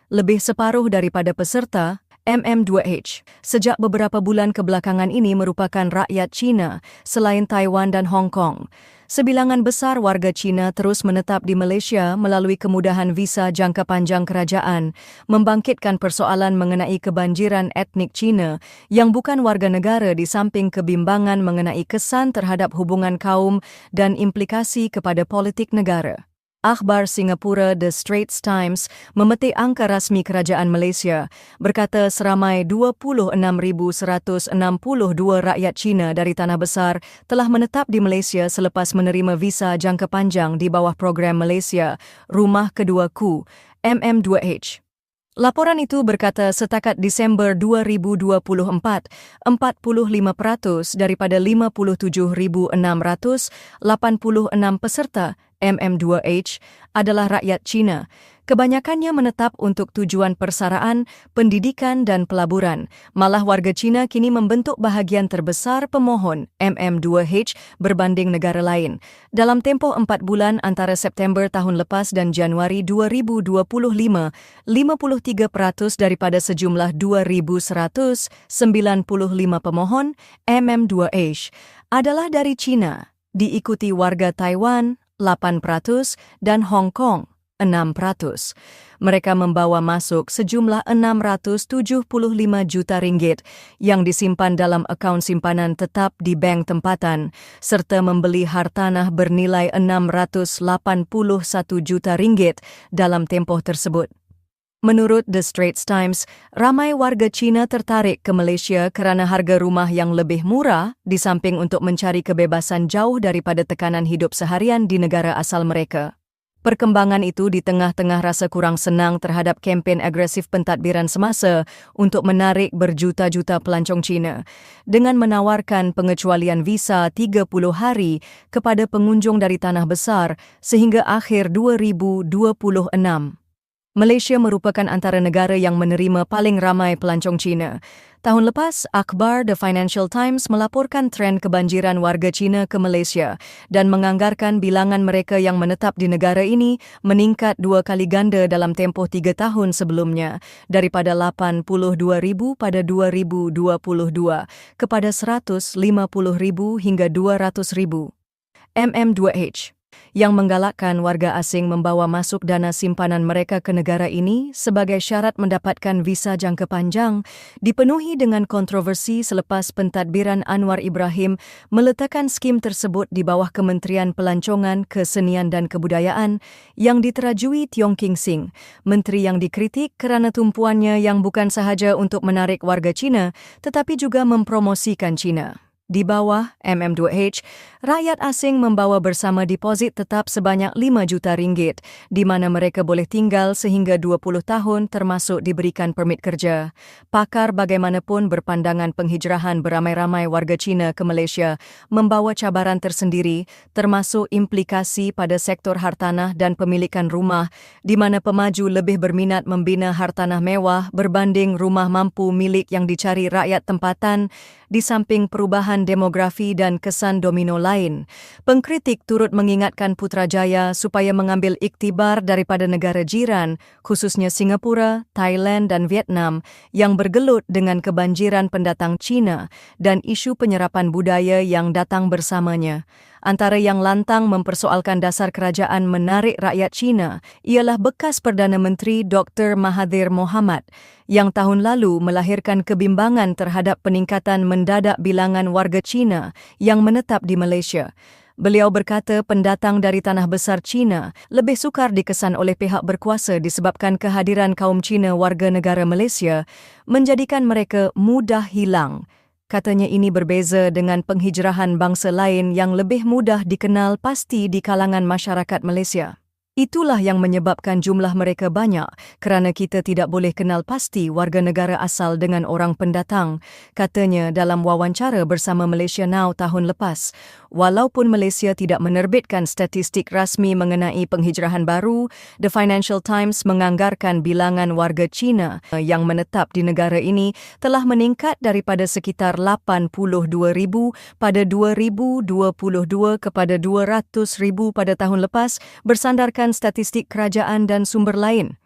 lebih separuh daripada peserta MM2H sejak beberapa bulan kebelakangan ini merupakan rakyat Cina selain Taiwan dan Hong Kong. Sebilangan besar warga Cina terus menetap di Malaysia melalui kemudahan visa jangka panjang kerajaan, membangkitkan persoalan mengenai kebanjiran etnik Cina yang bukan warga negara di samping kebimbangan mengenai kesan terhadap hubungan kaum dan implikasi kepada politik negara. Akhbar Singapura The Straits Times memetik angka rasmi kerajaan Malaysia berkata seramai 26,162 rakyat Cina dari tanah besar telah menetap di Malaysia selepas menerima visa jangka panjang di bawah program Malaysia Rumah Keduaku MM2H. Laporan itu berkata setakat Disember 2024, 45% daripada 57,686 peserta MM2H adalah rakyat Cina. Kebanyakannya menetap untuk tujuan persaraan, pendidikan dan pelaburan. Malah warga Cina kini membentuk bahagian terbesar pemohon MM2H berbanding negara lain. Dalam tempoh 4 bulan antara September tahun lepas dan Januari 2025, 53% daripada sejumlah 2,195 pemohon MM2H adalah dari Cina, diikuti warga Taiwan 8% dan Hong Kong 6%. Mereka membawa masuk sejumlah 675 juta ringgit yang disimpan dalam akaun simpanan tetap di bank tempatan serta membeli hartanah bernilai 681 juta ringgit dalam tempoh tersebut. Menurut The Straits Times, ramai warga Cina tertarik ke Malaysia kerana harga rumah yang lebih murah di samping untuk mencari kebebasan jauh daripada tekanan hidup seharian di negara asal mereka. Perkembangan itu di tengah-tengah rasa kurang senang terhadap kempen agresif pentadbiran semasa untuk menarik berjuta-juta pelancong Cina dengan menawarkan pengecualian visa 30 hari kepada pengunjung dari tanah besar sehingga akhir 2026. Malaysia merupakan antara negara yang menerima paling ramai pelancong Cina. Tahun lepas, akhbar The Financial Times melaporkan tren kebanjiran warga Cina ke Malaysia dan menganggarkan bilangan mereka yang menetap di negara ini meningkat 2 kali ganda dalam tempoh 3 tahun sebelumnya, daripada 82,000 pada 2022 kepada 150,000 hingga 200,000. MM2H yang menggalakkan warga asing membawa masuk dana simpanan mereka ke negara ini sebagai syarat mendapatkan visa jangka panjang, dipenuhi dengan kontroversi selepas pentadbiran Anwar Ibrahim meletakkan skim tersebut di bawah Kementerian Pelancongan, Kesenian dan Kebudayaan yang diterajui Tiong King Sing, menteri yang dikritik kerana tumpuannya yang bukan sahaja untuk menarik warga Cina tetapi juga mempromosikan Cina. Di bawah MM2H, rakyat asing membawa bersama deposit tetap sebanyak 5 juta ringgit, di mana mereka boleh tinggal sehingga 20 tahun termasuk diberikan permit kerja. Pakar bagaimanapun berpandangan penghijrahan beramai-ramai warga Cina ke Malaysia membawa cabaran tersendiri, termasuk implikasi pada sektor hartanah dan pemilikan rumah, di mana pemaju lebih berminat membina hartanah mewah berbanding rumah mampu milik yang dicari rakyat tempatan, di samping perubahan demografi dan kesan domino lain. Pengkritik turut mengingatkan Putrajaya supaya mengambil iktibar daripada negara jiran, khususnya Singapura, Thailand dan Vietnam yang bergelut dengan kebanjiran pendatang Cina dan isu penyerapan budaya yang datang bersamanya. Antara yang lantang mempersoalkan dasar kerajaan menarik rakyat Cina ialah bekas Perdana Menteri Dr. Mahathir Mohamad yang tahun lalu melahirkan kebimbangan terhadap peningkatan mendadak bilangan warga Cina yang menetap di Malaysia. Beliau berkata pendatang dari tanah besar Cina lebih sukar dikesan oleh pihak berkuasa disebabkan kehadiran kaum Cina warga negara Malaysia menjadikan mereka mudah hilang. Katanya ini berbeza dengan penghijrahan bangsa lain yang lebih mudah dikenal pasti di kalangan masyarakat Malaysia. Itulah yang menyebabkan jumlah mereka banyak kerana kita tidak boleh kenal pasti warga negara asal dengan orang pendatang, katanya dalam wawancara bersama Malaysia Now tahun lepas. Walaupun Malaysia tidak menerbitkan statistik rasmi mengenai penghijrahan baru, The Financial Times menganggarkan bilangan warga Cina yang menetap di negara ini telah meningkat daripada sekitar 82,000 pada 2022 kepada 200,000 pada tahun lepas bersandarkan statistik kerajaan dan sumber lain.